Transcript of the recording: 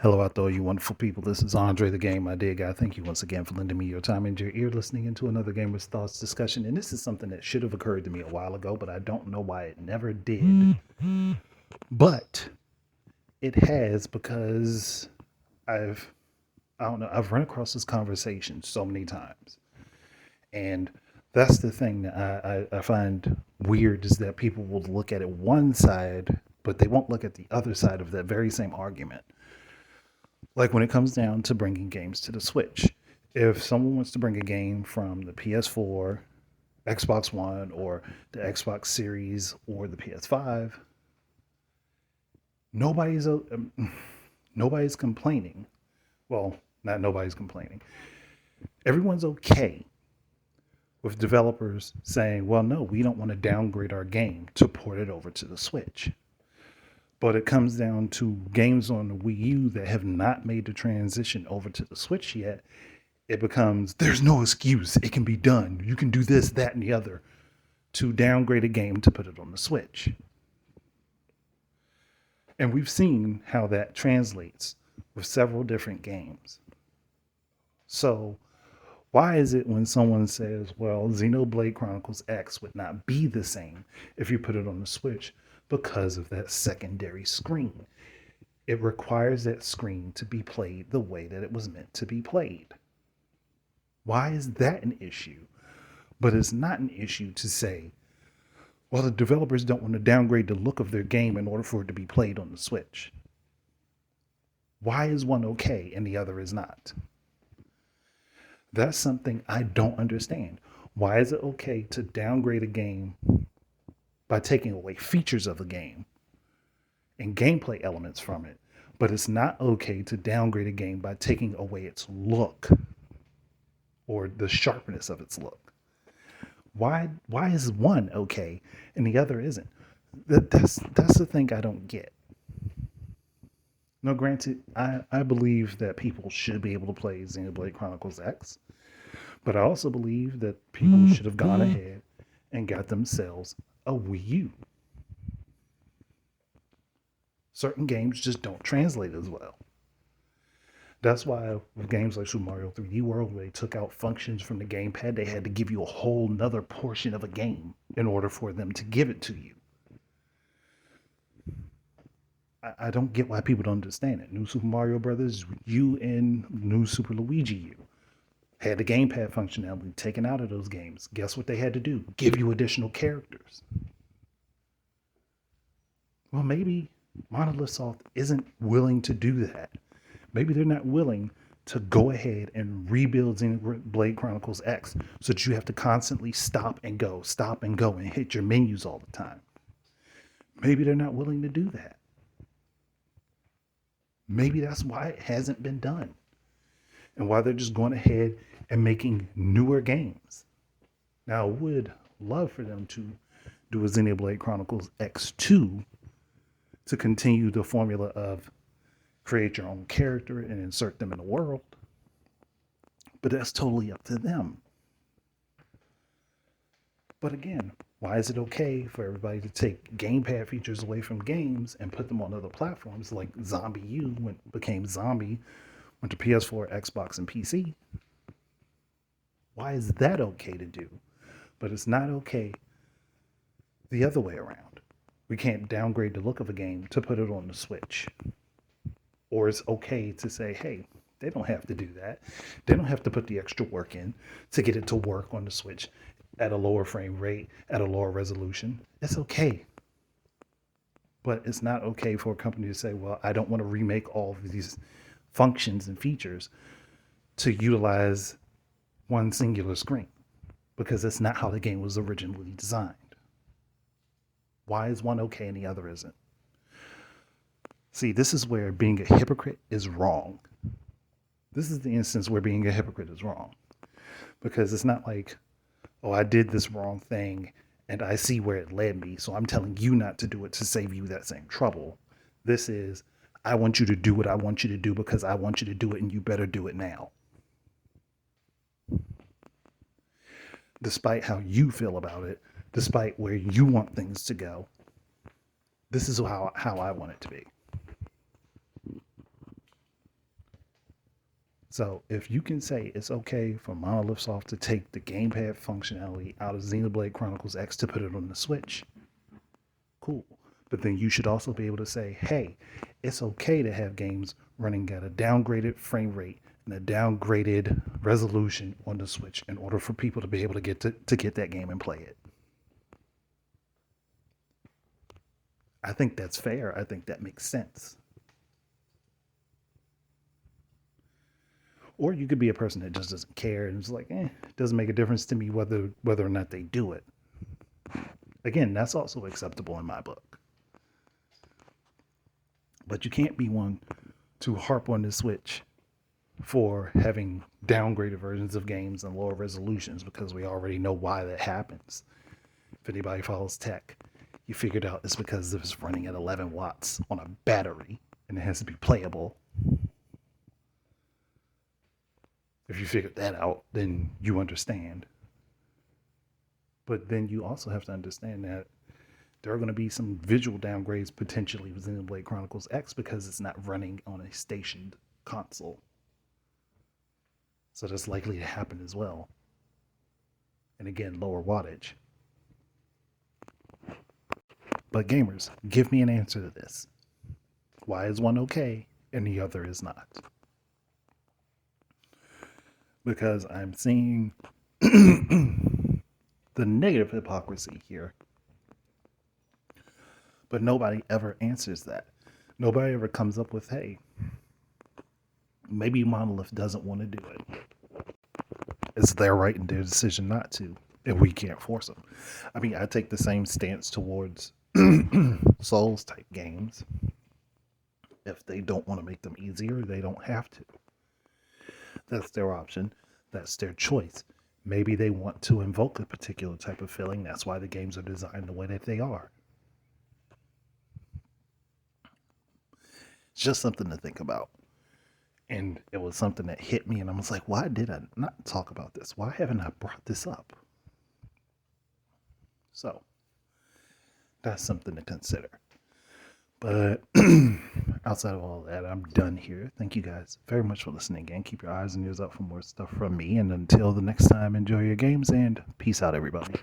Hello out there, you wonderful people. This is Andre, the Game Idea Guy. Thank you once again for lending me your time and your ear listening into another Gamer's Thoughts discussion. And this is something that should have occurred to me a while ago, but I don't know why it never did. But it has because I've, I don't know, I've run across this conversation so many times. And that's the thing that I find weird is that people will look at it one side, but they won't look at the other side of that very same argument. Like when it comes down to bringing games to the Switch. If someone wants to bring a game from the PS4, Xbox One, or the Xbox Series, or the PS5, nobody's nobody's complaining. Well, not nobody's complaining. Everyone's okay with developers saying, "Well, no, we don't want to downgrade our game to port it over to the Switch." But it comes down to games on the Wii U that have not made the transition over to the Switch yet. It becomes there's no excuse. It can be done. You can do this, that, and the other to downgrade a game to put it on the Switch. And we've seen how that translates with several different games. So, why is it when someone says, well, Xenoblade Chronicles X would not be the same if you put it on the Switch? Because of that secondary screen. It requires that screen to be played the way that it was meant to be played. Why is that an issue? But it's not an issue to say, well, the developers don't want to downgrade the look of their game in order for it to be played on the Switch. Why is one okay and the other is not? That's something I don't understand. Why is it okay to downgrade a game by taking away features of the game and gameplay elements from it, but it's not okay to downgrade a game by taking away its look or the sharpness of its look? Why is one okay and the other isn't? That's the thing I don't get. Now, granted, I believe that people should be able to play Xenoblade Chronicles X, but I also believe that people should have gone ahead and got themselves a Wii U. Certain games just don't translate as well. That's why with games like Super Mario 3D World, where they took out functions from the gamepad, they had to give you a whole nother portion of a game in order for them to give it to you. I don't get why people don't understand it. New Super Mario Brothers U and New Super Luigi U had the gamepad functionality taken out of those games. Guess what they had to do? Give you additional characters. Well, maybe Monolith Soft isn't willing to do that. Maybe they're not willing to go ahead and rebuild Xenoblade Chronicles X so that you have to constantly stop and go, and hit your menus all the time. Maybe they're not willing to do that. Maybe that's why it hasn't been done and why they're just going ahead and making newer games. Now, I would love for them to do a Xenoblade Chronicles X2 to continue the formula of create your own character and insert them in the world. But that's totally up to them. But again, why is it okay for everybody to take gamepad features away from games and put them on other platforms like Zombie U when it became Zombie, went to PS4, Xbox, and PC? Why is that okay to do? But it's not okay the other way around. We can't downgrade the look of a game to put it on the Switch. Or it's okay to say, hey, they don't have to do that. They don't have to put the extra work in to get it to work on the Switch at a lower frame rate, at a lower resolution. It's okay. But it's not okay for a company to say, well, I don't want to remake all of these functions and features to utilize one singular screen because that's not how the game was originally designed. Why is one okay and the other isn't? See, this is where being a hypocrite is wrong. This is the instance where being a hypocrite is wrong. Because it's not like, oh, I did this wrong thing and I see where it led me, so I'm telling you not to do it to save you that same trouble. This is, I want you to do what I want you to do because I want you to do it and you better do it now. Despite how you feel about it, despite where you want things to go, this is how I want it to be. So if you can say it's okay for Monolith Soft to take the gamepad functionality out of Xenoblade Chronicles X to put it on the Switch, cool. But then you should also be able to say, hey, it's okay to have games running at a downgraded frame rate and a downgraded resolution on the Switch in order for people to be able to get that game and play it. I think that's fair. I think that makes sense. Or you could be a person that just doesn't care and it's like, it doesn't make a difference to me whether or not they do it. Again, that's also acceptable in my book. But you can't be one to harp on the Switch for having downgraded versions of games and lower resolutions because we already know why that happens. If anybody follows tech, you figured out it's because it's running at 11 watts on a battery and it has to be playable. If you figured that out, then you understand. But then you also have to understand that there are going to be some visual downgrades potentially within the Blade Chronicles X because it's not running on a stationed console. So that's likely to happen as well. And again, lower wattage. But gamers, give me an answer to this. Why is one okay and the other is not? Because I'm seeing the negative hypocrisy here. But nobody ever answers that. Nobody ever comes up with, hey, maybe Monolith doesn't want to do it. It's their right and their decision not to, and we can't force them. I mean, I take the same stance towards Souls type games. If they don't want to make them easier, they don't have to. That's their option. That's their choice. Maybe they want to invoke a particular type of feeling. That's why the games are designed the way that they are. It's just something to think about. And it was something that hit me, and I was like, why did I not talk about this? Why haven't I brought this up? So, that's something to consider. But outside of all that, I'm done here. Thank you guys very much for listening again. Keep your eyes and ears out for more stuff from me. And until the next time, enjoy your games and peace out, everybody.